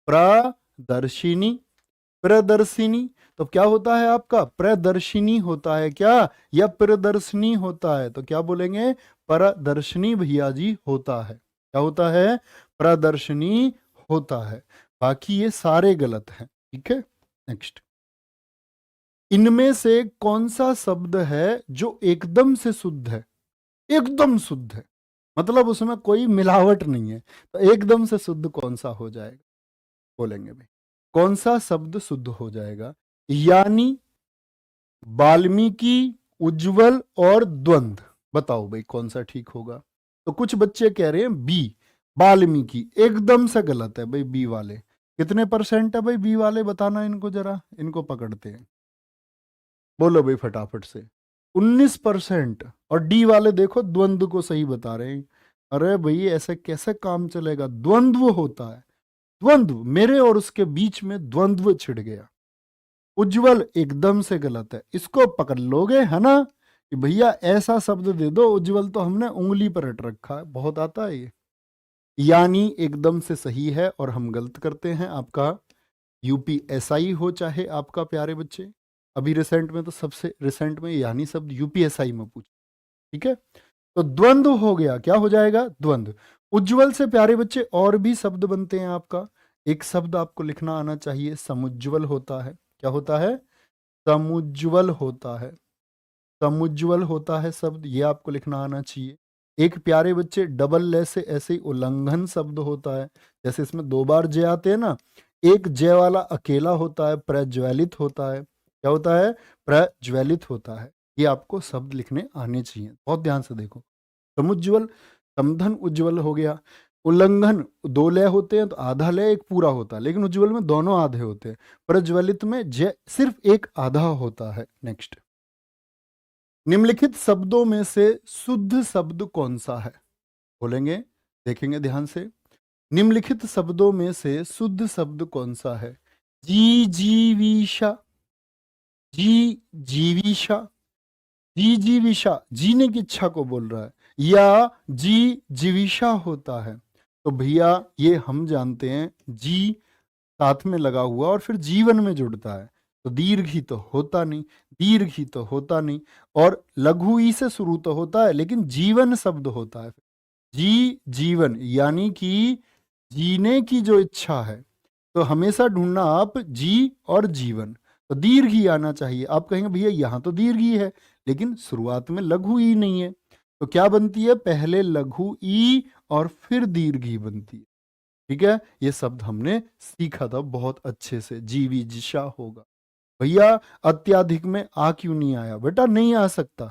प्रदर्शिनी, प्रदर्शिनी। तो क्या होता है आपका? प्रदर्शिनी होता है क्या, या प्रदर्शनी होता है? तो क्या बोलेंगे? प्रदर्शनी भैया जी होता है। क्या होता है? प्रदर्शनी होता है। बाकी ये सारे गलत हैं। ठीक है, नेक्स्ट। इनमें से कौन सा शब्द है जो एकदम से शुद्ध है? एकदम शुद्ध है, मतलब उसमें कोई मिलावट नहीं है। तो एकदम से शुद्ध कौन सा हो जाएगा? बोलेंगे भाई, कौन सा शब्द शुद्ध हो जाएगा? यानी, वाल्मीकि, उज्जवल और द्वंद्व। बताओ भाई कौन सा ठीक होगा? तो कुछ बच्चे कह रहे हैं बी, वाल्मीकि। एकदम से गलत है भाई बी वाले। कितने परसेंट है भाई बी वाले? बताना इनको जरा, इनको पकड़ते हैं। बोलो भाई फटाफट से। 19%। और डी वाले देखो द्वंद्व को सही बता रहे हैं। अरे भाई ऐसे कैसे काम चलेगा? द्वंद्व होता है, द्वंद्व, मेरे और उसके बीच में द्वंद्व छिड़ गया। उज्जवल एकदम से गलत है, इसको पकड़ लोगे है ना कि भैया ऐसा शब्द दे दो। उज्जवल तो हमने उंगली पर रट रखा है, बहुत आता है ये। यानी एकदम से सही है और हम गलत करते हैं। आपका यूपीएसआई हो चाहे आपका प्यारे बच्चे, अभी रिसेंट में तो सबसे रिसेंट में यानी शब्द यूपीएसआई में पूछा। ठीक है, तो द्वंद्व हो गया। क्या हो जाएगा? द्वंद्व। उज्जवल से प्यारे बच्चे और भी शब्द बनते हैं आपका। एक शब्द आपको लिखना आना चाहिए, समुज्ज्वल होता है। क्या होता है? समुज्ज्वल होता है। समुज्ज्वल होता है शब्द, ये आपको लिखना आना चाहिए। एक प्यारे बच्चे डबल ले से ऐसे ही उल्लंघन शब्द होता है, जैसे इसमें 2 बार जय आते हैं ना। एक जय वाला अकेला होता है, प्रज्वलित होता है। क्या होता है? प्रज्वलित होता है। ये आपको शब्द लिखने आने चाहिए, बहुत ध्यान से देखो। समुज्ज्वल, समधन उज्ज्वल हो गया। उल्लंघन 2 लय होते हैं तो आधा लय एक पूरा होता है, लेकिन उज्ज्वल में दोनों आधे होते हैं। प्रज्वलित में जय सिर्फ एक आधा होता है। नेक्स्ट। निम्नलिखित शब्दों में से शुद्ध शब्द कौन सा है? बोलेंगे, देखेंगे ध्यान से। निम्नलिखित शब्दों में से शुद्ध शब्द कौन सा है? जी जीविशा, जी जीविशा, जी जीविशा, जीने की इच्छा को बोल रहा है, या जी जीविशा होता है? तो भैया ये हम जानते हैं, जी साथ में लगा हुआ और फिर जीवन में जुड़ता है, तो दीर्घ ही तो होता नहीं, दीर्घ ही तो होता नहीं। और लघु ई से शुरू तो होता है, लेकिन जीवन शब्द होता है। जी जीवन, यानी कि जीने की जो इच्छा है, तो हमेशा ढूंढना आप जी और जीवन, तो दीर्घ ही आना चाहिए। आप कहेंगे भैया यहाँ तो दीर्घ ही है, लेकिन शुरुआत में लघु ई नहीं है, तो क्या बनती है? पहले लघु ई और फिर दीर्घ ई बनती है। ठीक है, ये शब्द हमने सीखा था बहुत अच्छे से, जीवी जिशा होगा। भैया अत्याधिक में आ क्यों नहीं आया? बेटा नहीं आ सकता,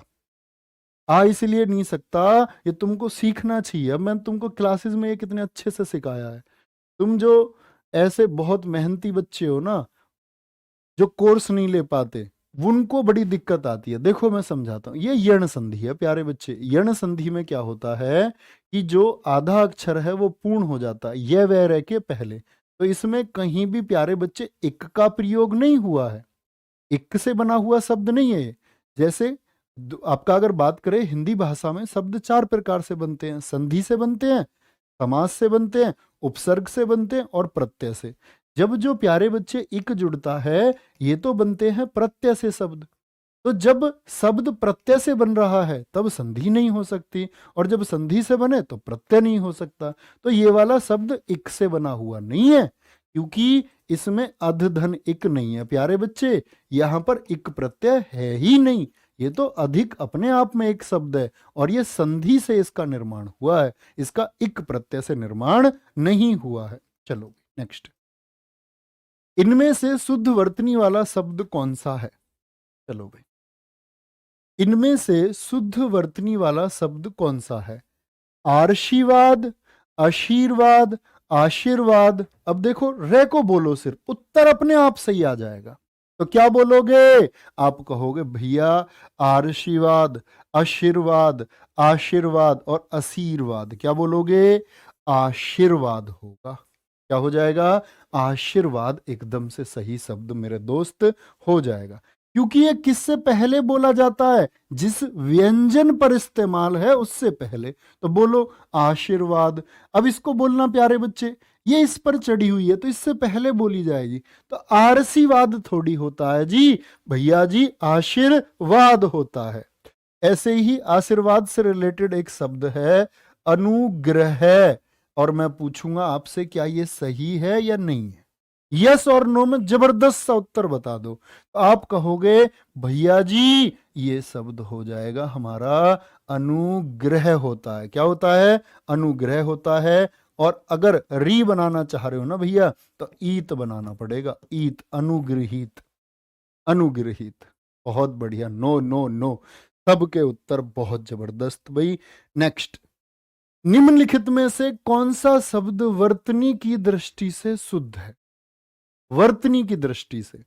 आ इसलिए नहीं सकता, ये तुमको सीखना चाहिए। अब मैंने तुमको क्लासेस में ये कितने अच्छे से सिखाया है। तुम जो ऐसे बहुत मेहनती बच्चे हो ना, जो कोर्स नहीं ले पाते, उनको बड़ी दिक्कत आती है। देखो मैं समझाता हूँ, ये यण संधि है प्यारे बच्चे। यण संधि में क्या होता है कि जो आधा अक्षर है वो पूर्ण हो जाता है ये वह रह के पहले। तो इसमें कहीं भी प्यारे बच्चे इक का प्रयोग नहीं हुआ है, इक से बना हुआ शब्द नहीं है ये। जैसे आपका अगर बात करें, हिंदी भाषा में शब्द 4 प्रकार से बनते हैं। संधि से बनते हैं, समास से बनते हैं, उपसर्ग से बनते हैं और प्रत्यय से। जब जो प्यारे बच्चे इक जुड़ता है, ये तो बनते हैं प्रत्यय से शब्द। तो जब शब्द प्रत्यय से बन रहा है तब संधि नहीं हो सकती, और जब संधि से बने तो प्रत्यय नहीं हो सकता। तो ये वाला शब्द इक से बना हुआ नहीं है, क्योंकि इसमें अध धन इक नहीं है प्यारे बच्चे। यहां पर इक प्रत्यय है ही नहीं, ये तो अधिक अपने आप में एक शब्द है, और ये संधि से इसका निर्माण हुआ है, इसका इक प्रत्यय से निर्माण नहीं हुआ है। चलो नेक्स्ट। इनमें से शुद्ध वर्तनी वाला शब्द कौन सा है? चलो भाई, इनमें से शुद्ध वर्तनी वाला शब्द कौन सा है? आशीर्वाद, आशीर्वाद, आशीर्वाद। अब देखो रे को बोलो, सिर्फ उत्तर अपने आप सही आ जाएगा। तो क्या बोलोगे? आप कहोगे भैया आशीर्वाद, आशीर्वाद, आशीर्वाद और आशीर्वाद। क्या बोलोगे? आशीर्वाद होगा। क्या हो जाएगा? आशीर्वाद एकदम से सही शब्द मेरे दोस्त हो जाएगा, क्योंकि ये किससे पहले बोला जाता है? जिस व्यंजन पर इस्तेमाल है उससे पहले। तो बोलो आशीर्वाद। अब इसको बोलना प्यारे बच्चे, ये इस पर चढ़ी हुई है तो इससे पहले बोली जाएगी। तो आरसीवाद थोड़ी होता है जी भैया जी, आशीर्वाद होता है। ऐसे ही आशीर्वाद से रिलेटेड एक शब्द है अनुग्रह, और मैं पूछूंगा आपसे क्या ये सही है या नहीं है। यस और नो में जबरदस्त सा उत्तर बता दो। तो आप कहोगे भैया जी ये शब्द हो जाएगा हमारा अनुग्रह होता है। क्या होता है? अनुग्रह होता है। और अगर री बनाना चाह रहे हो ना भैया तो ईत बनाना पड़ेगा, ईत, अनुग्रहित, अनुग्रहित। बहुत बढ़िया, नो नो नो, सबके उत्तर बहुत जबरदस्त भाई। नेक्स्ट, निम्नलिखित में से कौन सा शब्द वर्तनी की दृष्टि से शुद्ध है? वर्तनी की दृष्टि से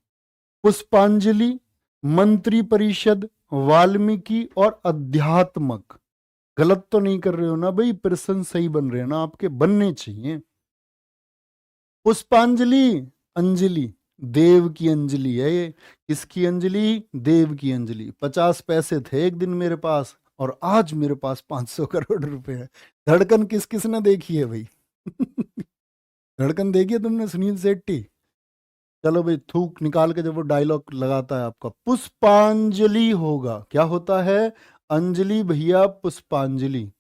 पुष्पांजलि, मंत्री परिषद, वाल्मीकि और अध्यात्मक। गलत तो नहीं कर रहे हो ना भाई? प्रश्न सही बन रहे हैं ना आपके? बनने चाहिए। पुष्पांजलि, अंजलि, देव की अंजलि है ये। किसकी अंजलि? देव की अंजलि। 50 पैसे थे एक दिन मेरे पास और आज मेरे पास 500 करोड़ रुपए है। धड़कन किस किसने देखी है भाई? धड़कन देखी है तुमने? सुनील शेट्टी। चलो भाई, थूक निकाल के जब वो डायलॉग लगाता है आपका, पुष्पांजलि होगा। क्या होता है? अंजलि भैया, पुष्पांजलि।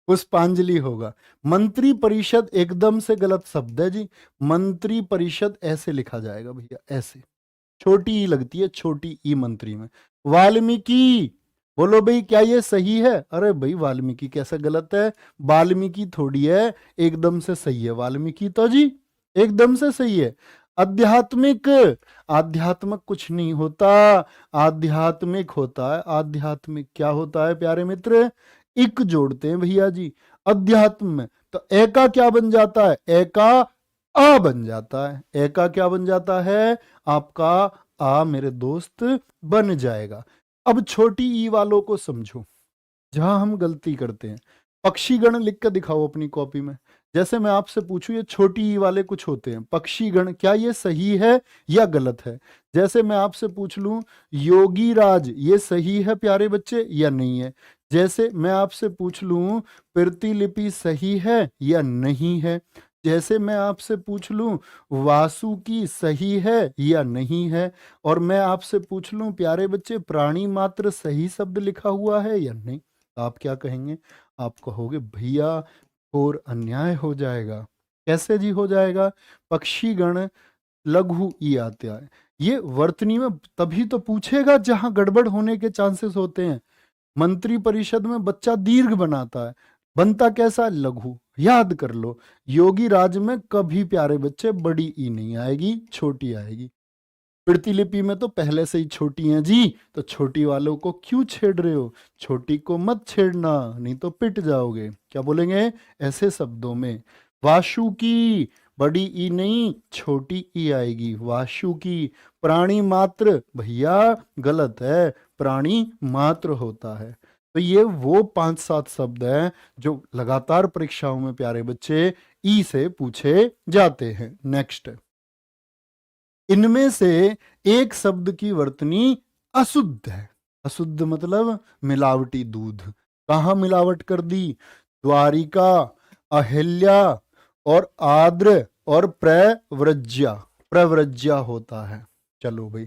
पुष्पांजलि होगा। मंत्री परिषद एकदम से गलत शब्द है जी। मंत्री परिषद ऐसे लिखा जाएगा भैया, ऐसे, छोटी ई लगती है, छोटी ई मंत्री में। वाल्मीकि, बोलो भाई क्या ये सही है? अरे भाई वाल्मीकि कैसा गलत है? वाल्मीकि थोड़ी है, एकदम से सही है वाल्मीकि तो जी, एकदम से सही है। आध्यात्मिक, आध्यात्मिक कुछ नहीं होता, आध्यात्मिक होता है। आध्यात्मिक क्या होता है प्यारे मित्र? इक जोड़ते हैं भैया जी अध्यात्म में। तो ए का क्या बन जाता है? ए का आ बन जाता है। ए का क्या बन जाता है? आपका आ मेरे दोस्त बन जाएगा। अब छोटी ई वालों को समझो, जहां हम गलती करते हैं। पक्षीगण लिख कर दिखाओ अपनी कॉपी में। जैसे मैं आपसे पूछूं, ये छोटी ई वाले कुछ होते हैं पक्षीगण, क्या ये सही है या गलत है? जैसे मैं आपसे पूछ लूं योगी राज, ये सही है प्यारे बच्चे या नहीं है? जैसे मैं आपसे पूछ लूं प्रतिलिपि सही है या नहीं है? जैसे मैं आपसे पूछ लूं वासुकी सही है या नहीं है? और मैं आपसे पूछ लूं प्यारे बच्चे प्राणी मात्र सही शब्द लिखा हुआ है या नहीं? आप क्या कहेंगे? आप कहोगे भैया और अन्याय हो जाएगा। कैसे जी हो जाएगा? पक्षीगण लघु ई आता है। ये वर्तनी में तभी तो पूछेगा जहां गड़बड़ होने के चांसेस होते हैं। मंत्री परिषद में बच्चा दीर्घ बनाता है, बनता कैसा? लघु। याद कर लो, योगी राज में कभी प्यारे बच्चे बड़ी ई नहीं आएगी, छोटी आएगी। प्रतिलिपि में तो पहले से ही छोटी हैं जी, तो छोटी वालों को क्यों छेड़ रहे हो? छोटी को मत छेड़ना, नहीं तो पिट जाओगे। क्या बोलेंगे ऐसे शब्दों में? वाशु की, बड़ी ई नहीं छोटी ई आएगी, वाशु की। प्राणी मात्र भैया गलत है, प्राणी मात्र होता है। तो ये वो 5-7 शब्द हैं जो लगातार परीक्षाओं में प्यारे बच्चे ई से पूछे जाते हैं। नेक्स्ट, इनमें से एक शब्द की वर्तनी अशुद्ध है। अशुद्ध मतलब मिलावटी दूध। कहाँ मिलावट कर दी? द्वारिका, अहिल्या और आद्र और प्रव्रज्या। प्रव्रज्या होता है। चलो भाई,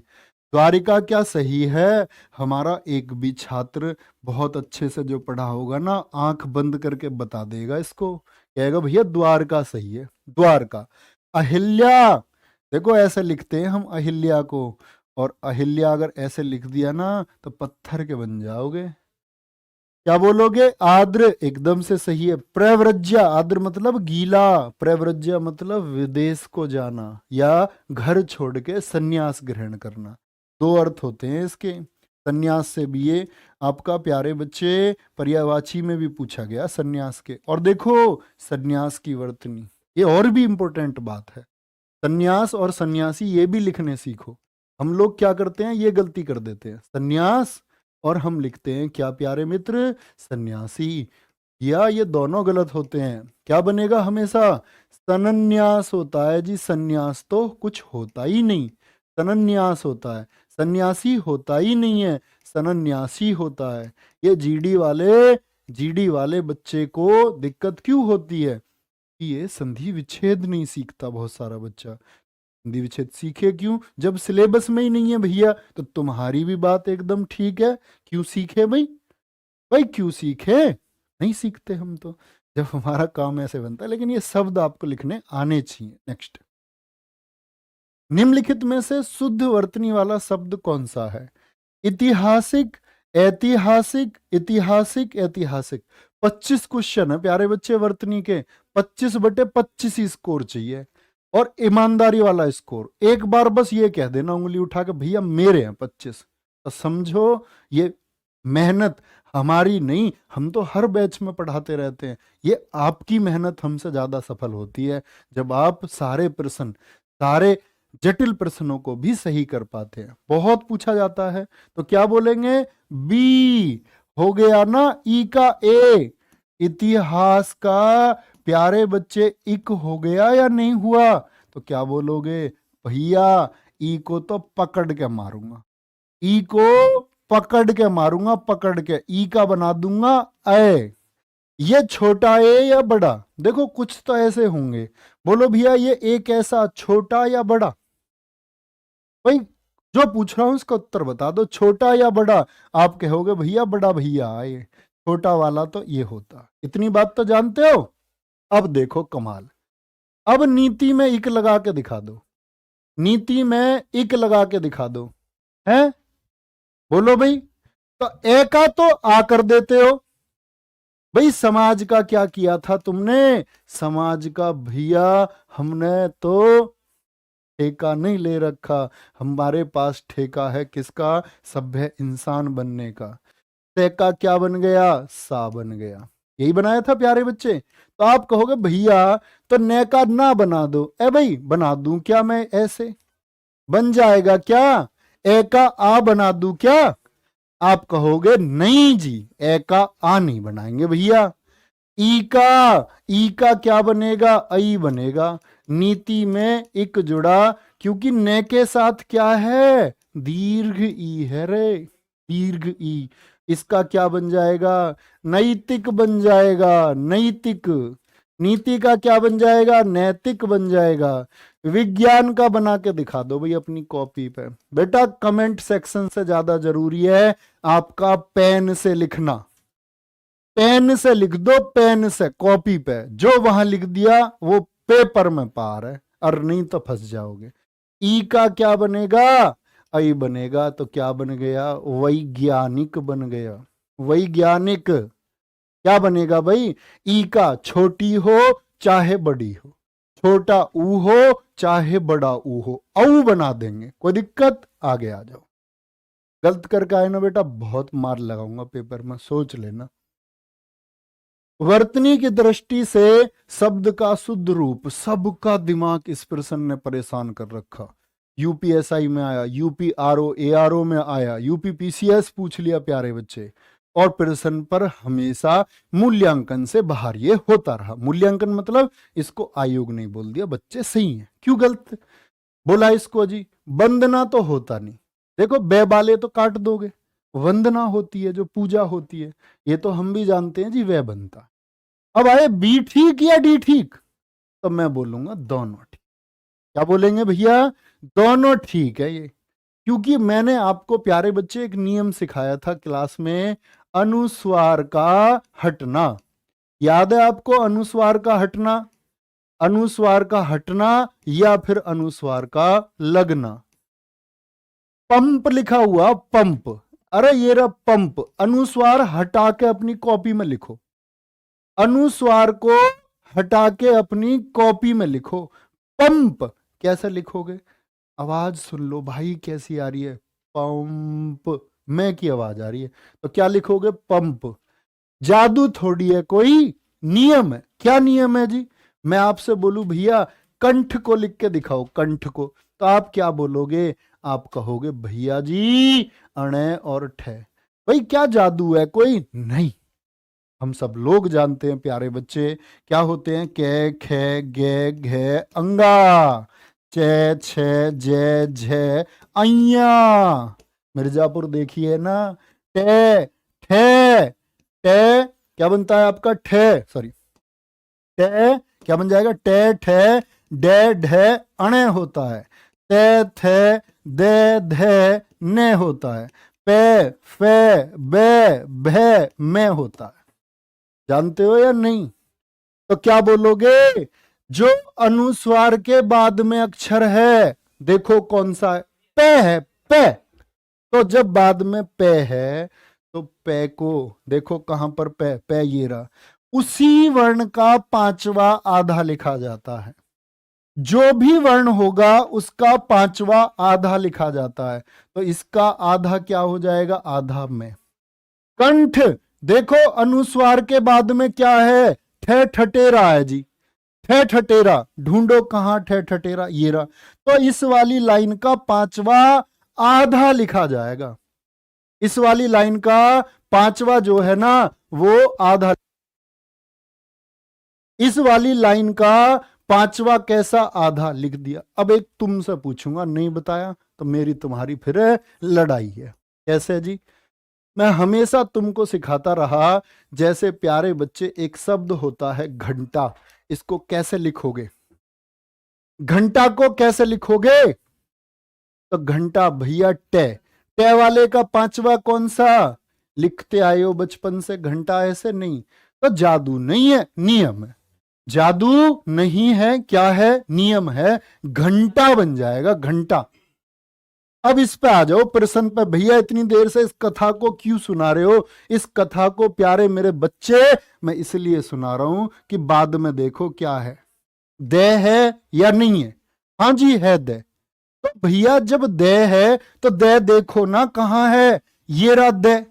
द्वारिका क्या सही है? हमारा एक भी छात्र बहुत अच्छे से जो पढ़ा होगा ना, आंख बंद करके बता देगा इसको, कहेगा भैया द्वारका सही है, द्वारका। अहिल्या, देखो ऐसे लिखते हैं हम अहिल्या को, और अहिल्या अगर ऐसे लिख दिया ना तो पत्थर के बन जाओगे। क्या बोलोगे? आद्र एकदम से सही है। प्रव्रज्या, आद्र मतलब गीला, प्रव्रज्या मतलब विदेश को जाना या घर छोड़ के सन्यास ग्रहण करना। दो अर्थ होते हैं इसके। सन्यास से भी ये आपका प्यारे बच्चे पर्यायवाची में भी पूछा गया सन्यास के। और देखो सन्यास की वर्तनी, ये और भी इंपॉर्टेंट बात है। सन्यास और सन्यासी ये भी लिखने सीखो। हम लोग क्या करते हैं, ये गलती कर देते हैं, सन्यास और हम लिखते हैं क्या प्यारे मित्र? सन्यासी। या ये दोनों गलत होते हैं। क्या बनेगा हमेशा? सन्यास होता है जी। सन्यास तो कुछ होता ही नहीं, सन्यास होता है। सन्यासी होता ही नहीं है, सन्यासी होता है। ये जीडी वाले जीडी वाले बच्चे को दिक्कत क्यों होती है कि ये संधि विच्छेद नहीं सीखता। बहुत सारा बच्चा संधि विच्छेद सीखे क्यों, जब सिलेबस में ही नहीं है भैया। तो तुम्हारी भी बात एकदम ठीक है, क्यों सीखे भाई, भाई क्यों सीखे, नहीं सीखते हम तो, जब हमारा काम ऐसे बनता है। लेकिन ये शब्द आपको लिखने आने चाहिए। नेक्स्ट, निम्नलिखित में से शुद्ध वर्तनी वाला शब्द कौन सा है? ऐतिहासिक, ऐतिहासिक, ऐतिहासिक, ऐतिहासिक। 25 क्वेश्चन है प्यारे बच्चे वर्तनी के, 25/25 ही स्कोर चाहिए और ईमानदारी वाला स्कोर। एक बार बस ये कह देना उंगली उठा के भैया मेरे हैं 25, तो समझो ये मेहनत हमारी नहीं, हम तो हर बैच में पढ़ाते रहते हैं। ये आपकी मेहनत हमसे ज्यादा सफल होती है जब आप सारे प्रश्न, सारे जटिल प्रश्नों को भी सही कर पाते हैं। बहुत पूछा जाता है तो क्या बोलेंगे? बी हो गया ना, ई का ए। इतिहास का प्यारे बच्चे इक हो गया या नहीं हुआ? तो क्या बोलोगे? भैया ई को तो पकड़ के मारूंगा, ई को पकड़ के मारूंगा, पकड़ के ई का बना दूंगा ए। ये छोटा ए या बड़ा? देखो कुछ तो ऐसे होंगे, बोलो भैया ये ए कैसा, छोटा या बड़ा? भाई जो पूछ रहा हूं उसका उत्तर बता दो, छोटा या बड़ा? आप कहोगे भैया बड़ा भैया, ये छोटा वाला तो ये होता। इतनी बात तो जानते हो। अब देखो कमाल, अब नीति में इक लगा के दिखा दो, नीति में इक लगा के दिखा दो, है बोलो भाई। तो ए का तो आ कर देते हो भाई। समाज का क्या किया था तुमने? समाज का भैया हमने तो ठेका नहीं ले रखा, हमारे पास ठेका है किसका? सभ्य इंसान बनने का। ते का क्या बन गया? सा बन गया। यही बनाया था प्यारे बच्चे। तो आप कहोगे भैया तो ने का ना बना दो। ए भाई बना दूं क्या मैं? ऐसे बन जाएगा क्या? ए का आ बना दूं क्या? आप कहोगे नहीं जी, ए का आ नहीं बनाएंगे भैया। ई का क्या बनेगा? आई बनेगा। नीति में इक जुड़ा क्योंकि ने के साथ क्या है? दीर्घ ई है रे, दीर्घ ई। इसका क्या बन जाएगा? नैतिक बन जाएगा, नैतिक। नीति का क्या बन जाएगा? नैतिक बन जाएगा। विज्ञान का बना के दिखा दो भाई अपनी कॉपी पे। बेटा कमेंट सेक्शन से ज्यादा जरूरी है आपका पेन से लिखना। पेन से लिख दो, पेन से कॉपी पे, जो वहां लिख दिया वो पेपर में पार है, और नहीं तो फंस जाओगे। ई का क्या बनेगा? आई बनेगा। तो क्या बन गया? वैज्ञानिक बन गया। वैज्ञानिक क्या बनेगा भाई? ई का छोटी हो चाहे बड़ी हो, छोटा ऊ हो चाहे बड़ा ऊ हो, औ बना देंगे, कोई दिक्कत? आगे आ जाओ। गलत करके आए ना बेटा बहुत मार लगाऊंगा पेपर में, सोच लेना। वर्तनी की दृष्टि से शब्द का शुद्ध रूप, सबका दिमाग इस प्रश्न ने परेशान कर रखा। यूपीएसआई में आया, यूपीआरओ एआरओ में आया, यूपीपीसीएस पूछ लिया प्यारे बच्चे, और प्रश्न पर हमेशा मूल्यांकन से बाहर ये होता रहा। मूल्यांकन मतलब इसको आयोग नहीं बोल दिया, बच्चे सही हैं। क्यों गलत बोला इसको जी? वंदना तो होता नहीं, देखो बैबाले तो काट दोगे, वंदना होती है जो पूजा होती है, ये तो हम भी जानते हैं जी, वह बनता। अब आए बी ठीक या डी ठीक? तो मैं बोलूंगा दोनों ठीक। क्या बोलेंगे भैया? दोनों ठीक है ये। क्योंकि मैंने आपको प्यारे बच्चे एक नियम सिखाया था क्लास में, अनुस्वार का हटना। याद है आपको अनुस्वार का हटना? अनुस्वार का हटना या फिर अनुस्वार का लगना। पंप लिखा हुआ, पंप, अरे ये रहा पंप। अनुस्वार हटा के अपनी कॉपी में लिखो, अनुस्वार को हटा के अपनी कॉपी में लिखो। पंप कैसे लिखोगे? आवाज सुन लो भाई कैसी आ रही है, पंप, मैं की आवाज आ रही है। तो क्या लिखोगे? पंप। जादू थोड़ी है, कोई नियम है। क्या नियम है जी? मैं आपसे बोलूं भैया कंठ को लिख के दिखाओ, कंठ को, तो आप क्या बोलोगे? आप कहोगे भैया जी अणे और ठे। भाई क्या जादू है? कोई नहीं। हम सब लोग जानते हैं प्यारे बच्चे क्या होते हैं, कै खे गे घे अंगा, चे छे जे झे अय्या। मिर्जापुर देखिए ना, टे ठे टे क्या बनता है आपका ठे, सॉरी टे, क्या बन जाएगा टे ठे डे ढे अणे होता है, ते थे दे धे ने होता है, पे फे बे भे में होता है। जानते हो या नहीं? तो क्या बोलोगे? जो अनुस्वार के बाद में अक्षर है, देखो कौन सा है, पे है, पे। तो जब बाद में पे है तो पे को देखो कहां पर पे, पे ये रहा, उसी वर्ण का पांचवा आधा लिखा जाता है। जो भी वर्ण होगा उसका पांचवा आधा लिखा जाता है। तो इसका आधा क्या हो जाएगा? आधा में। कंठ, देखो अनुस्वार के बाद में क्या है? ठे ठटेरा है जी, ठे ठटेरा। ढूंढो कहां ठे ठटेरा, ये रहा। तो इस वाली लाइन का पांचवा आधा लिखा जाएगा। इस वाली लाइन का पांचवा जो है ना वो आधा, इस वाली लाइन का पांचवा कैसा? आधा लिख दिया। अब एक तुमसे पूछूंगा, नहीं बताया तो मेरी तुम्हारी फिर लड़ाई है। कैसे जी? मैं हमेशा तुमको सिखाता रहा, जैसे प्यारे बच्चे एक शब्द होता है घंटा, इसको कैसे लिखोगे? घंटा को कैसे लिखोगे? तो घंटा भैया टे, टे वाले का पांचवा कौन सा? लिखते आए हो बचपन से घंटा, ऐसे नहीं। तो जादू नहीं है, नियम है। जादू नहीं है, क्या है? नियम है। घंटा बन जाएगा, घंटा। अब इस पे आ जाओ प्रश्न पे। भैया इतनी देर से इस कथा को क्यों सुना रहे हो? इस कथा को प्यारे मेरे बच्चे मैं इसलिए सुना रहा हूं कि बाद में देखो क्या है, दे है या नहीं है। हाँ जी है दे। तो भैया जब दे है तो दे देखो ना कहां है, ये रहा दे।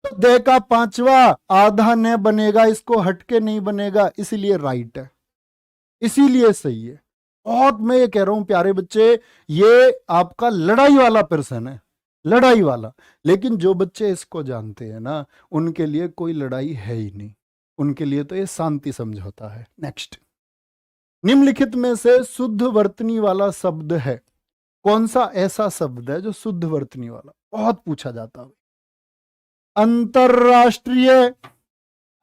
तो दे का पांचवा आधा न बनेगा, इसको हटके नहीं बनेगा, इसीलिए राइट है, इसीलिए सही है। बहुत मैं ये कह रहा हूं प्यारे बच्चे, ये आपका लड़ाई वाला प्रश्न है, लड़ाई वाला। लेकिन जो बच्चे इसको जानते हैं ना, उनके लिए कोई लड़ाई है ही नहीं, उनके लिए तो ये शांति समझौता है। नेक्स्ट, निम्नलिखित में से शुद्ध वर्तनी वाला शब्द है। कौन सा ऐसा शब्द है जो शुद्ध वर्तनी वाला? बहुत पूछा जाता है। अंतरराष्ट्रीय,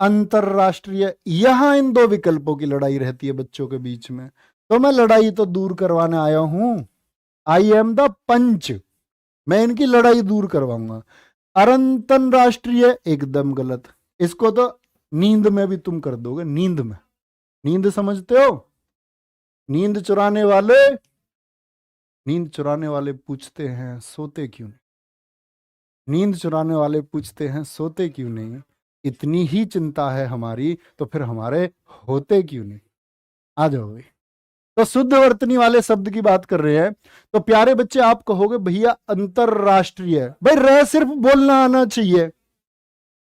अंतरराष्ट्रीय, यहां इन दो विकल्पों की लड़ाई रहती है बच्चों के बीच में। तो मैं लड़ाई तो दूर करवाने आया हूं, आई एम द पंच, मैं इनकी लड़ाई दूर करवाऊंगा। अंतरराष्ट्रीय एकदम गलत, इसको तो नींद में भी तुम कर दोगे, नींद में। नींद समझते हो? नींद चुराने वाले, नींद चुराने वाले पूछते हैं सोते क्यों नहीं? नींद चुराने वाले पूछते हैं सोते क्यों नहीं? इतनी ही चिंता है हमारी तो फिर हमारे होते क्यों नहीं? आ जाओ भाई। तो शुद्ध वर्तनी वाले शब्द की बात कर रहे हैं। तो प्यारे बच्चे आप कहोगे भैया अंतरराष्ट्रीय, भाई रे सिर्फ बोलना आना चाहिए,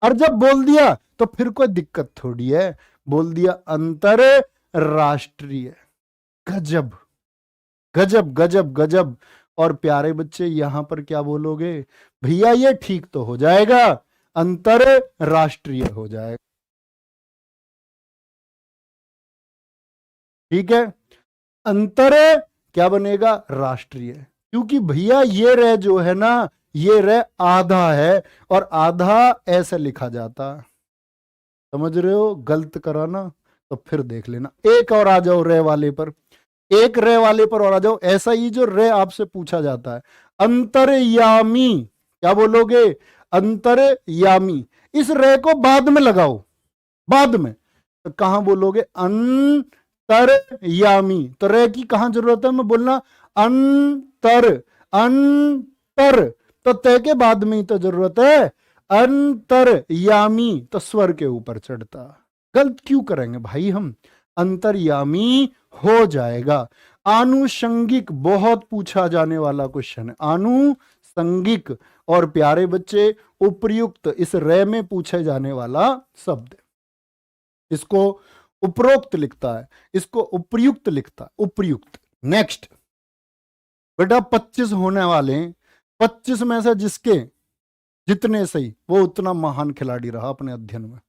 और जब बोल दिया तो फिर कोई दिक्कत थोड़ी है। बोल दिया अंतरराष्ट्रीय, गजब गजब गजब गजब। और प्यारे बच्चे यहां पर क्या बोलोगे? भैया ये ठीक तो हो जाएगा, अंतरराष्ट्रीय हो जाएगा। ठीक है, अंतर क्या बनेगा? राष्ट्रीय। क्योंकि भैया ये रे जो है ना, ये रे आधा है, और आधा ऐसे लिखा जाता, समझ रहे हो? गलत कराना तो फिर देख लेना। एक और आ जाओ रे वाले पर, एक रे वाले पर और आ जाओ। ऐसा ही जो रे आपसे पूछा जाता है, अंतर्यामी, क्या बोलोगे? अंतर्यामी। इस रे को बाद में लगाओ, बाद में। तो कहां बोलोगे? अंतर्यामी। तो रे की कहां जरूरत है? मैं बोलना अंतर, अंतर तो तय के बाद में ही तो जरूरत है। अंतर्यामी तो स्वर के ऊपर चढ़ता। गलत क्यों करेंगे भाई हम? अंतर्यामी हो जाएगा। आनुषंगिक बहुत पूछा जाने वाला क्वेश्चन है, आनुषंगिक। और प्यारे बच्चे उपयुक्त इस रे में पूछे जाने वाला शब्द, इसको उपरोक्त लिखता है, इसको उपयुक्त लिखता है, उपयुक्त। नेक्स्ट बेटा 25 होने वाले, 25 में से जिसके जितने सही वो उतना महान खिलाड़ी रहा अपने अध्ययन में।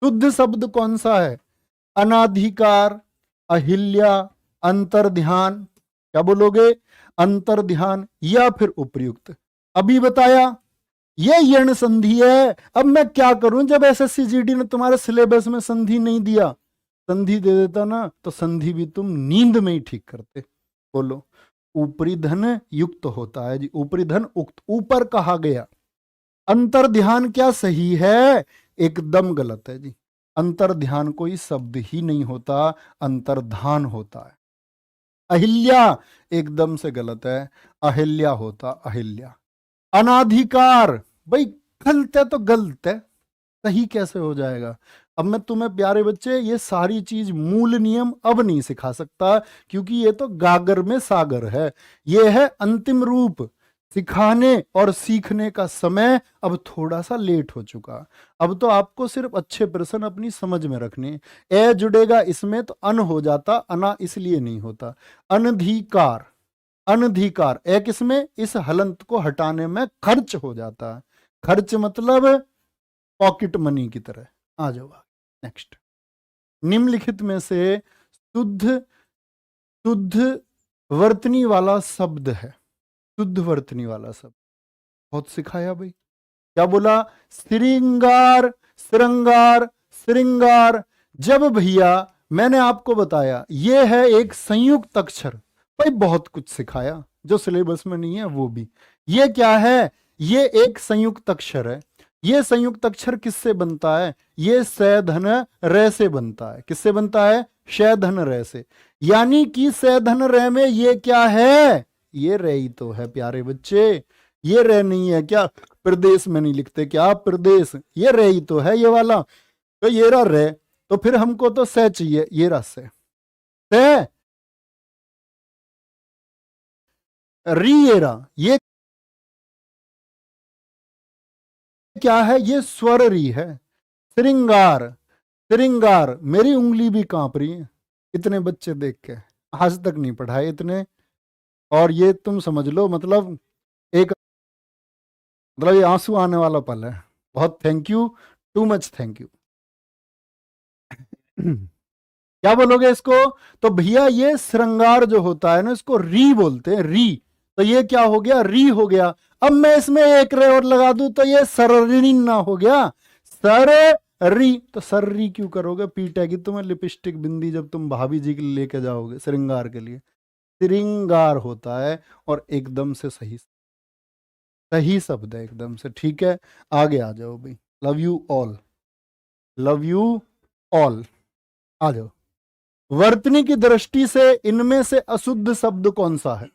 शुद्ध शब्द कौन सा है? अनाधिकार, अहिल्या, अंतर्ध्यान। क्या बोलोगे? अंतर्ध्यान या फिर उपयुक्त। अभी बताया ये यण संधि है। अब मैं क्या करूं, जब एसएससी जीडी ने तुम्हारे सिलेबस में संधि नहीं दिया, संधि दे देता ना तो संधि भी तुम नींद में ही ठीक करते। बोलो, ऊपरी धन युक्त होता है जी, ऊपरी धन उक्त, ऊपर कहा गया। अंतर ध्यान क्या सही है? एकदम गलत है जी। अंतर ध्यान कोई शब्द ही नहीं होता, अंतर्धान होता है। अहिल्या एकदम से गलत है, अहिल्या होता अहिल्या। अनाधिकार, भाई गलत है तो गलत है, सही कैसे हो जाएगा? अब मैं तुम्हें प्यारे बच्चे ये सारी चीज मूल नियम अब नहीं सिखा सकता, क्योंकि ये तो गागर में सागर है। ये है अंतिम रूप। सिखाने और सीखने का समय अब थोड़ा सा लेट हो चुका। अब तो आपको सिर्फ अच्छे प्रश्न अपनी समझ में रखने। ए जुड़ेगा इसमें तो अन हो जाता, अना इसलिए नहीं होता। अनधिकार, अनधिकार ए किसमें? इस हलंत को हटाने में खर्च हो जाता है। खर्च मतलब पॉकेट मनी की तरह। आ जाओ नेक्स्ट। निम्नलिखित में से शुद्ध शुद्ध वर्तनी वाला शब्द है। शुद्ध वर्तनी वाला शब्द बहुत सिखाया भाई। क्या बोला? श्रृंगार, श्रृंगार, श्रृंगार। जब भैया मैंने आपको बताया ये है एक संयुक्त अक्षर, भाई बहुत कुछ सिखाया जो सिलेबस में नहीं है वो भी। ये क्या है? ये एक संयुक्त अक्षर है। ये संयुक्त अक्षर किससे बनता है? ये स धन रे से बनता है। किससे बनता है? श धन रे से। यानी कि स धन रे में ये क्या है? ये रे ही तो है प्यारे बच्चे। ये रे नहीं है क्या? प्रदेश में नहीं लिखते क्या प्रदेश? ये रे ही तो है ये वाला। तो ये रहा रे, तो फिर हमको तो स चाहिए। ये रहा से री, ये रहा। ये क्या है? ये स्वर री है। श्रृंगार, श्रृंगार। मेरी उंगली भी कांप रही है इतने बच्चे देख के, आज तक नहीं पढ़ाए इतने। और ये तुम समझ लो, मतलब एक, मतलब ये आंसू आने वाला पल है। बहुत thank you, too much thank you. क्या बोलोगे इसको? तो भैया ये श्रृंगार जो होता है ना, इसको री बोलते हैं, री। तो ये क्या हो गया? री हो गया। अब मैं इसमें एक रे और लगा दूं तो ये सररी ना हो गया, सर री। तो सर री क्यों करोगे? पीटेगी तुम्हें लिपस्टिक बिंदी जब तुम भाभी जी के लिए लेके जाओगे श्रृंगार के लिए। श्रृंगार होता है, और एकदम से सही सही शब्द है एकदम से। ठीक है, आगे आ जाओ भाई। Love you all, love you all. आ जाओ। वर्तनी की दृष्टि से इनमें से अशुद्ध शब्द कौन सा है?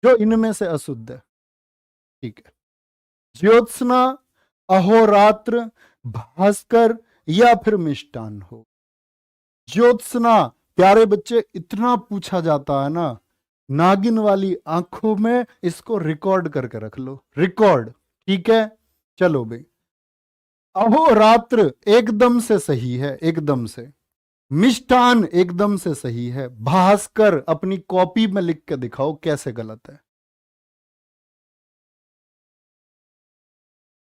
जो इनमें से अशुद्ध है। ठीक है, ज्योत्सना, अहोरात्र, भास्कर या फिर मिष्टान हो। ज्योत्सना प्यारे बच्चे इतना पूछा जाता है ना, नागिन वाली आंखों में इसको रिकॉर्ड करके रख लो, रिकॉर्ड। ठीक है, चलो भाई। अहोरात्र एकदम से सही है, एकदम से। मिष्टान एकदम से सही है। भास्कर अपनी कॉपी में लिख के दिखाओ कैसे गलत है।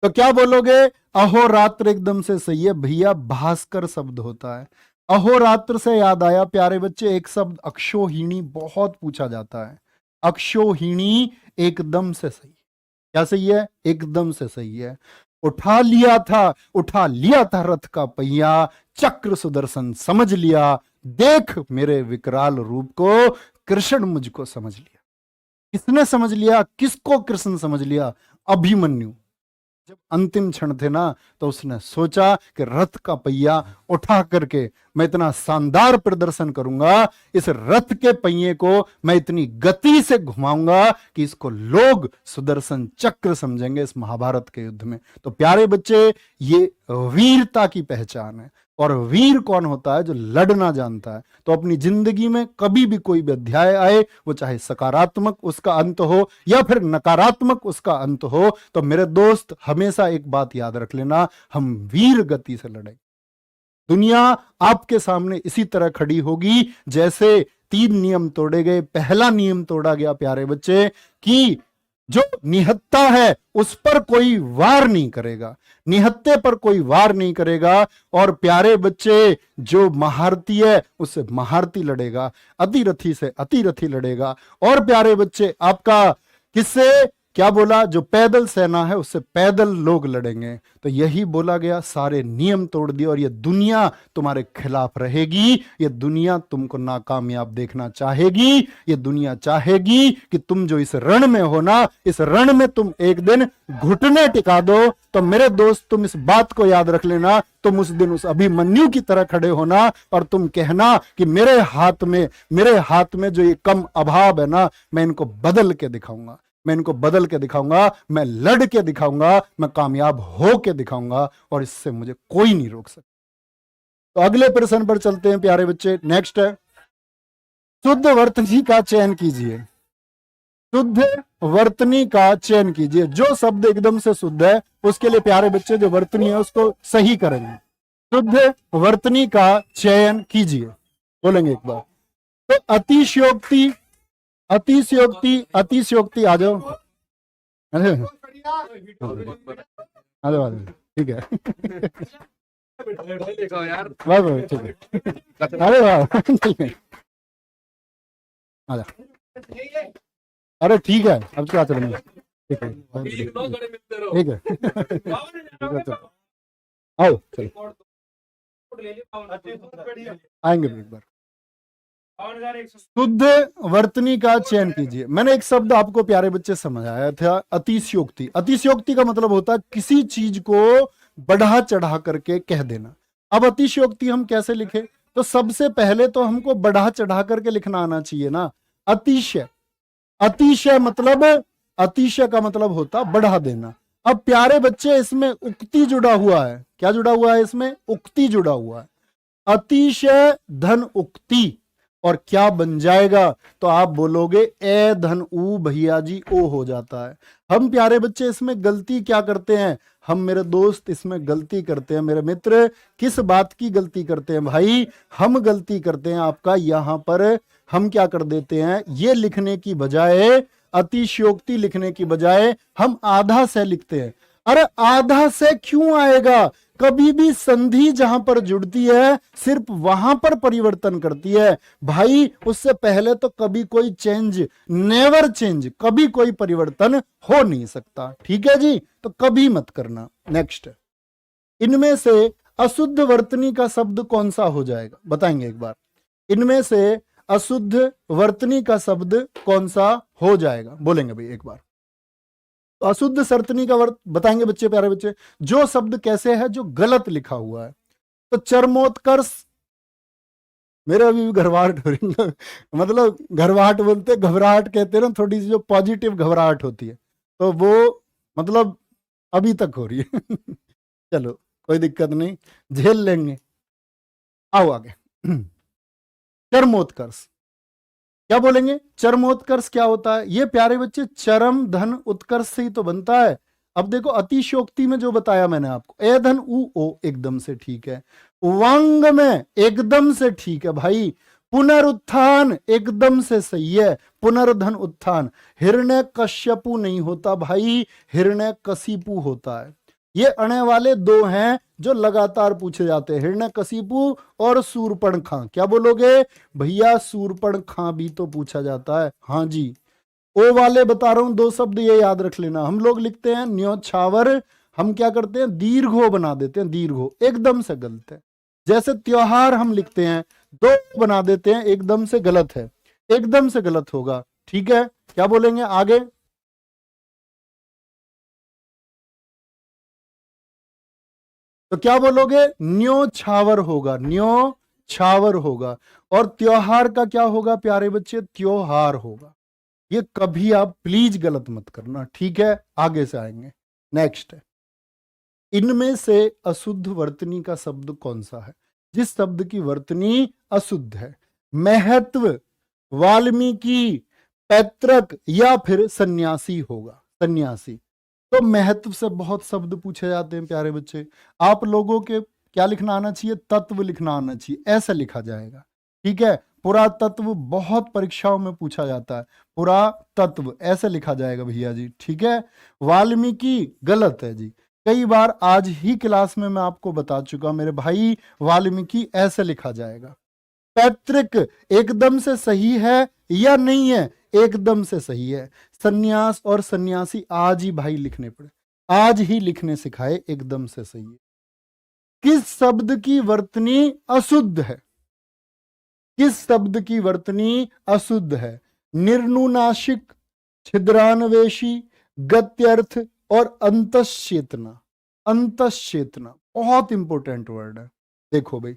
तो क्या बोलोगे? अहोरात्र एकदम से सही है भैया, भास्कर शब्द होता है। अहोरात्र से याद आया प्यारे बच्चे, एक शब्द अक्षोहिणी बहुत पूछा जाता है। अक्षोहिणी एकदम से सही। क्या सही है? एकदम से सही है। उठा लिया था, उठा लिया था रथ का पहिया, चक्र सुदर्शन समझ लिया, देख मेरे विकराल रूप को, कृष्ण मुझको समझ लिया। किसने समझ लिया? किसको कृष्ण समझ लिया? अभिमन्यु। जब अंतिम क्षण थे ना, तो उसने सोचा कि रथ का पहिया उठा करके मैं इतना शानदार प्रदर्शन करूंगा, इस रथ के पहिए को मैं इतनी गति से घुमाऊंगा कि इसको लोग सुदर्शन चक्र समझेंगे इस महाभारत के युद्ध में। तो प्यारे बच्चे, ये वीरता की पहचान है। और वीर कौन होता है? जो लड़ना जानता है। तो अपनी जिंदगी में कभी भी कोई भी अध्याय आए, वो चाहे सकारात्मक उसका अंत हो या फिर नकारात्मक उसका अंत हो, तो मेरे दोस्त हमेशा एक बात याद रख लेना, हम वीर गति से लड़ेंगे। दुनिया आपके सामने इसी तरह खड़ी होगी जैसे 3 नियम तोड़े गए। पहला नियम तोड़ा गया प्यारे बच्चे कि जो निहत्ता है उस पर कोई वार नहीं करेगा, निहत्ते पर कोई वार नहीं करेगा। और प्यारे बच्चे, जो महारथी है उससे महारथी लड़ेगा, अतिरथी से अतिरथी लड़ेगा। और प्यारे बच्चे, आपका किससे? क्या बोला, जो पैदल सेना है उससे पैदल लोग लड़ेंगे। तो यही बोला गया, सारे नियम तोड़ दिए और ये दुनिया तुम्हारे खिलाफ रहेगी, ये दुनिया तुमको नाकामयाब देखना चाहेगी, ये दुनिया चाहेगी कि तुम जो इस रण में हो ना, इस रण में तुम एक दिन घुटने टिका दो। तो मेरे दोस्त, तुम इस बात को याद रख लेना, तुम उस दिन उस अभिमन्यु की तरह खड़े होना और तुम कहना कि मेरे हाथ में जो ये कम अभाव है ना, मैं इनको बदल के दिखाऊंगा, मैं इनको बदल के दिखाऊंगा, मैं लड़ के दिखाऊंगा, मैं कामयाब हो के दिखाऊंगा और इससे मुझे कोई नहीं रोक सकता। तो अगले प्रश्न पर चलते हैं प्यारे बच्चे। नेक्स्ट है, शुद्ध वर्तनी का चयन कीजिए। शुद्ध वर्तनी का चयन कीजिए। जो शब्द एकदम से शुद्ध है उसके लिए प्यारे बच्चे जो वर्तनी है उसको सही करेंगे। शुद्ध वर्तनी का चयन कीजिए, बोलेंगे एक बार। तो अतिशयोक्ति, अतिशयोक्ति, अतिशयोक्ति, आ जाओ, आ जाओ, ठीक है, वाह वाह, ठीक है, अरे वाह, ठीक है, आ जा, अरे ठीक है, अब क्या चलेंगे, ठीक है, ठीक है, आओ चलो, आएंगे एक बार। शुद्ध वर्तनी का चयन कीजिए। मैंने एक शब्द आपको प्यारे बच्चे समझाया था, अतिशयोक्ति। अतिशयोक्ति का मतलब होता है किसी चीज को बढ़ा चढ़ा करके कह देना। अब अतिशयोक्ति हम कैसे लिखे, तो सबसे पहले तो हमको बढ़ा चढ़ा करके लिखना आना चाहिए ना। अतिशय, अतिशय मतलब, अतिशय का मतलब होता बढ़ा देना। अब प्यारे बच्चे इसमें उक्ति जुड़ा हुआ है। क्या जुड़ा हुआ है इसमें? उक्ति जुड़ा हुआ है। अतिशय धन उक्ति, और क्या बन जाएगा, तो आप बोलोगे ए धन ऊ, भैया जी ओ हो जाता है। हम प्यारे बच्चे इसमें गलती क्या करते हैं, हम मेरे दोस्त इसमें गलती करते हैं, मेरे मित्र किस बात की गलती करते हैं भाई, हम गलती करते हैं आपका यहां पर, हम क्या कर देते हैं, ये लिखने की बजाय, अतिशयोक्ति लिखने की बजाय हम आधा से लिखते हैं। अरे आधा से क्यों आएगा, कभी भी संधि जहां पर जुड़ती है सिर्फ वहां पर परिवर्तन करती है भाई, उससे पहले तो कभी कोई चेंज, नेवर चेंज, कभी कोई परिवर्तन हो नहीं सकता। ठीक है जी, तो कभी मत करना। नेक्स्ट, इनमें से अशुद्ध वर्तनी का शब्द कौन सा हो जाएगा, बताएंगे एक बार। इनमें से अशुद्ध वर्तनी का शब्द कौन सा हो जाएगा, बोलेंगे भाई एक बार। तो अशुद्ध सर्तनी का वर्त बताएंगे बच्चे, प्यारे बच्चे। जो शब्द कैसे है, जो गलत लिखा हुआ है। तो चरमोत्कर्ष, मेरे अभी भी घबराहट हो रही है, मतलब घबराहट बोलते, घबराहट कहते हैं ना, थोड़ी सी जो पॉजिटिव घबराहट होती है, तो वो मतलब अभी तक हो रही है। चलो कोई दिक्कत नहीं, झेल लेंगे। आओ आगे। चरमोत्कर्ष क्या बोलेंगे, चरमोत्कर्ष क्या होता है? ये प्यारे बच्चे चरम धन उत्कर्ष से ही तो बनता है। अब देखो अतिशयोक्ति में जो बताया मैंने आपको, ए धन उ ओ एकदम से ठीक है, वांग में एकदम से ठीक है भाई, पुनरुत्थान एकदम से सही है, पुनर्धन उत्थान। हिरण्य कश्यपु नहीं होता भाई, हिरण्य कशिपु होता है। ये आने वाले दो हैं जो लगातार पूछे जाते हैं, हिरण्यकशिपु और शूर्पणखा। क्या बोलोगे भैया? शूर्पणखा भी तो पूछा जाता है। हाँ जी, ओ वाले बता रहा हूं, दो शब्द ये याद रख लेना। हम लोग लिखते हैं न्योछावर, हम क्या करते हैं, दीर्घो बना देते हैं, दीर्घो, एकदम से गलत है। जैसे त्योहार हम लिखते हैं, दो बना देते हैं, एकदम से गलत है, एकदम से गलत होगा। ठीक है, क्या बोलेंगे आगे? तो क्या बोलोगे? न्योछावर होगा, न्योछावर होगा। और त्योहार का क्या होगा प्यारे बच्चे? त्योहार होगा। ये कभी आप प्लीज गलत मत करना, ठीक है? आगे से आएंगे। नेक्स्ट है, इनमें से अशुद्ध वर्तनी का शब्द कौन सा है? जिस शब्द की वर्तनी अशुद्ध है। महत्व, वाल्मीकि, पैतृक या फिर सन्यासी होगा, सन्यासी। तो महत्व से बहुत शब्द पूछे जाते हैं प्यारे बच्चे। आप लोगों के क्या लिखना आना चाहिए? तत्व लिखना आना चाहिए, ऐसा लिखा जाएगा। ठीक है, पुरातत्व बहुत परीक्षाओं में पूछा जाता है, पुरातत्व ऐसे लिखा जाएगा भैया जी। ठीक है, वाल्मीकि गलत है जी, कई बार आज ही क्लास में मैं आपको बता चुका मेरे भाई, वाल्मीकि ऐसे लिखा जाएगा। पैतृक एकदम से सही है या नहीं है? एकदम से सही है। सन्यास और सन्यासी आज ही भाई लिखने पड़े, आज ही लिखने सिखाए, एकदम से सही है। किस शब्द की वर्तनी अशुद्ध है? किस शब्द की वर्तनी अशुद्ध है? निर्नुनासिक, छिद्रान्वेषी, गत्यर्थ और अंतश्चेतना। अंतश्चेतना बहुत इंपॉर्टेंट वर्ड है। देखो भाई,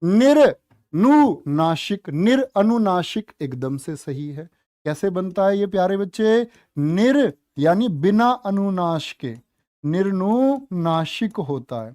निर्नुनासिक, निर अनुनासिक एकदम से सही है। कैसे बनता है ये प्यारे बच्चे? निर यानी बिना अनुनाश के, निर्नुनासिक होता है।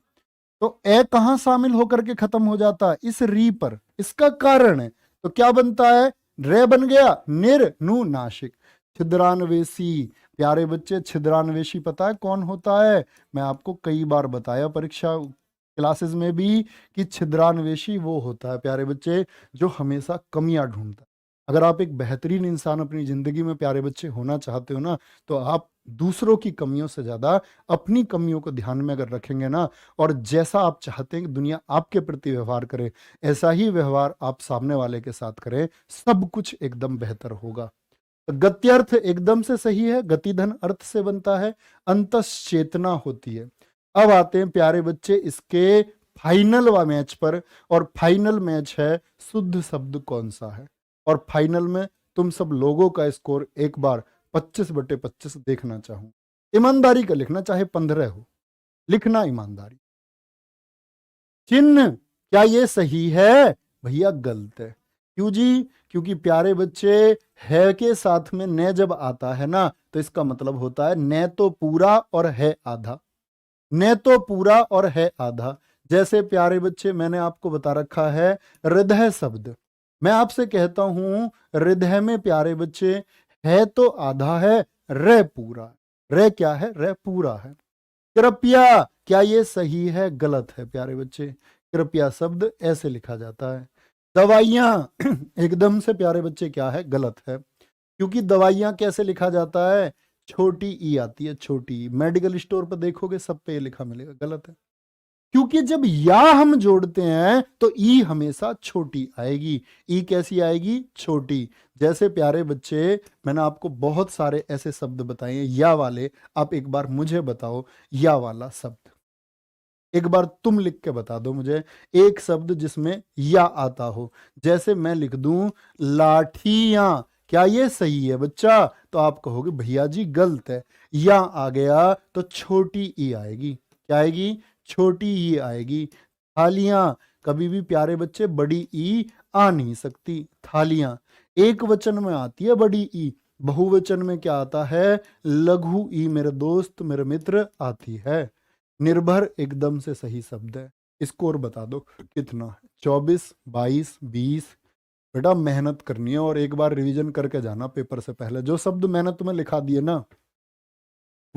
तो ए कहां शामिल होकर के खत्म हो जाता है? इस री पर। इसका कारण है, तो क्या बनता है? रे बन गया, निर्नुनासिक। छिद्रान्वेषी, प्यारे बच्चे छिद्रान्वेषी पता है कौन होता है? मैं आपको कई बार बताया परीक्षा क्लासेस में भी कि छिद्रान्वेषी वो होता है प्यारे बच्चे जो हमेशा कमियां ढूंढता है। अगर आप एक बेहतरीन इंसान अपनी जिंदगी में प्यारे बच्चे होना चाहते हो ना, तो आप दूसरों की कमियों से ज्यादा अपनी कमियों को ध्यान में अगर रखेंगे ना, और जैसा आप चाहते हैं कि दुनिया आपके प्रति व्यवहार करे, ऐसा ही व्यवहार आप सामने वाले के साथ करें, सब कुछ एकदम बेहतर होगा। तो गत्यर्थ एकदम से सही है, गतिधन अर्थ से बनता है, अंतश्चेतना होती है। अब आते हैं प्यारे बच्चे इसके फाइनल वा मैच पर, और फाइनल मैच है शुद्ध शब्द कौन सा है। और फाइनल में तुम सब लोगों का स्कोर एक बार 25/25 देखना चाहूं। ईमानदारी का लिखना, चाहे 15 हो, लिखना ईमानदारी। चिन्ह, क्या ये सही है? भैया गलत है। क्यों जी? क्योंकि प्यारे बच्चे है के साथ में न जब आता है ना, तो इसका मतलब होता है न तो पूरा और है आधा, न तो पूरा और है आधा। जैसे प्यारे बच्चे मैंने आपको बता रखा है हृदय शब्द, मैं आपसे कहता हूं हृदय में प्यारे बच्चे है तो आधा है, रे पूरा। रे क्या है? रे पूरा है। कृपया, क्या ये सही है? गलत है प्यारे बच्चे। कृपया शब्द ऐसे लिखा जाता है। दवाइयां एकदम से प्यारे बच्चे क्या है? गलत है। क्योंकि दवाइयां कैसे लिखा जाता है? छोटी ई आती है, छोटी। मेडिकल स्टोर पर देखोगे सब पे लिखा मिलेगा, गलत है। क्योंकि जब या हम जोड़ते हैं तो ई हमेशा छोटी आएगी। ई कैसी आएगी? छोटी। जैसे प्यारे बच्चे मैंने आपको बहुत सारे ऐसे शब्द बताए हैं या वाले, आप एक बार मुझे बताओ या वाला शब्द, एक बार तुम लिख के बता दो मुझे एक शब्द जिसमें या आता हो। जैसे मैं लिख दूं लाठियां, क्या ये सही है बच्चा? तो आप कहोगे भैया जी गलत है। या आ गया तो छोटी ई आएगी। क्या आएगी? छोटी ई आएगी। थालियां, कभी भी प्यारे बच्चे बड़ी ई आ नहीं सकती। थालियां एक वचन में आती है बड़ी ई, बहुवचन में क्या आता है? लघु ई, मेरे दोस्त मेरे मित्र, आती है। निर्भर एकदम से सही शब्द है। स्कोर बता दो कितना है? 24, 22, 20। बेटा मेहनत करनी है और एक बार रिवीजन करके जाना पेपर से पहले। जो शब्द मैंने तुम्हें लिखा दिए ना,